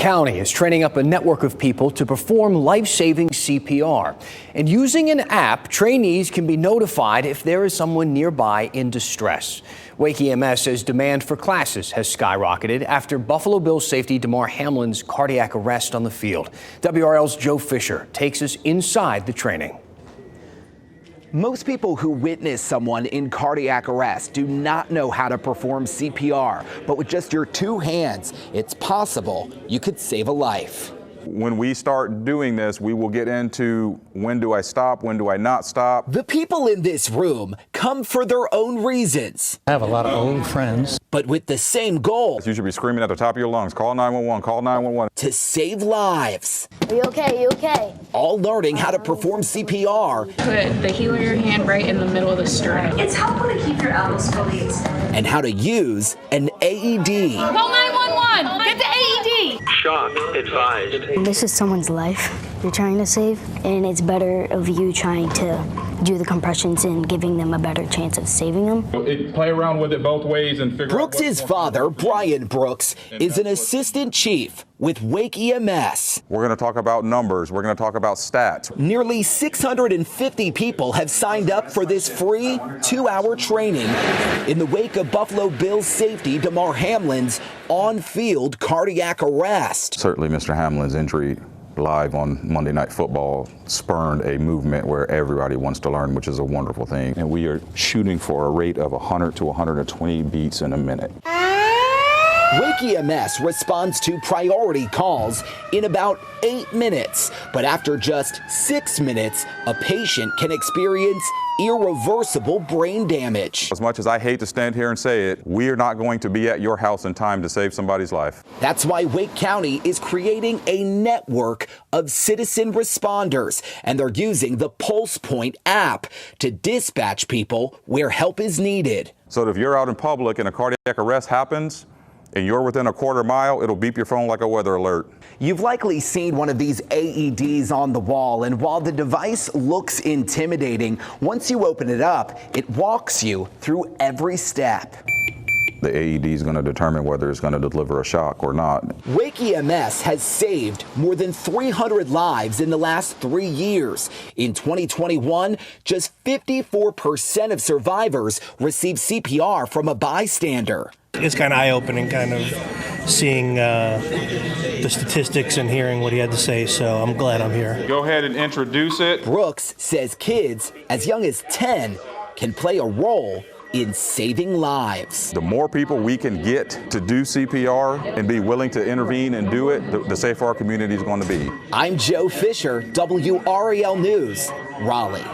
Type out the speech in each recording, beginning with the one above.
County is training up a network of people to perform life-saving CPR. And using an app, trainees can be notified if there is someone nearby in distress. Wake EMS says demand for classes has skyrocketed after Buffalo Bills safety Damar Hamlin's cardiac arrest on the field. WRL's Joe Fisher takes us inside the training. Most people who witness someone in cardiac arrest do not know how to perform CPR, but with just your two hands, it's possible you could save a life. When we start doing this, we will get into when do I stop, when do I not stop. The people in this room come for their own reasons. I have a lot of old friends. But with the same goal. You should be screaming at the top of your lungs, call 911, call 911. To save lives. Are you okay? You okay? All learning how to perform CPR. Put the heel of your hand right in the middle of the sternum. It's helpful to keep your elbows fully extended. And how to use an AED. Call 911! Get the AED! Shock advised. This is someone's life you're trying to save, and it's better of you trying to do the compressions and giving them a better chance of saving them. Play around with it both ways and figure Brooks's father, Brian Brooks, is an assistant chief with Wake EMS. We're going to talk about numbers. We're going to talk about stats. Nearly 650 people have signed up for this free 2-hour training in the wake of Buffalo Bills safety Damar Hamlin's on-field cardiac arrest. Certainly Mr. Hamlin's injury live on Monday Night Football spurned a movement where everybody wants to learn, which is a wonderful thing. And we are shooting for a rate of 100 to 120 beats in a minute. Wake EMS responds to priority calls in about 8 minutes, but after just 6 minutes, a patient can experience irreversible brain damage. As much as I hate to stand here and say it, we are not going to be at your house in time to save somebody's life. That's why Wake County is creating a network of citizen responders, and they're using the PulsePoint app to dispatch people where help is needed. So that if you're out in public and a cardiac arrest happens, and you're within a quarter mile, it'll beep your phone like a weather alert. You've likely seen one of these AEDs on the wall, and while the device looks intimidating, once you open it up, it walks you through every step. The AED is going to determine whether it's going to deliver a shock or not. Wake EMS has saved more than 300 lives in the last 3 years. In 2021, just 54% of survivors received CPR from a bystander. It's kind of eye-opening, kind of seeing the statistics and hearing what he had to say, so I'm glad I'm here. Go ahead and introduce it. Brooks says kids as young as 10 can play a role in saving lives. The more people we can get to do CPR and be willing to intervene and do it, the safer our community is going to be. I'm Joe Fisher, WRAL News, Raleigh.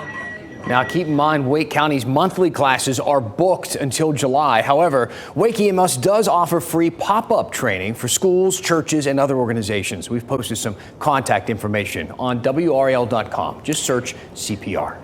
Now, keep in mind, Wake County's monthly classes are booked until July. However, Wake EMS does offer free pop-up training for schools, churches, and other organizations. We've posted some contact information on WRAL.com. Just search CPR.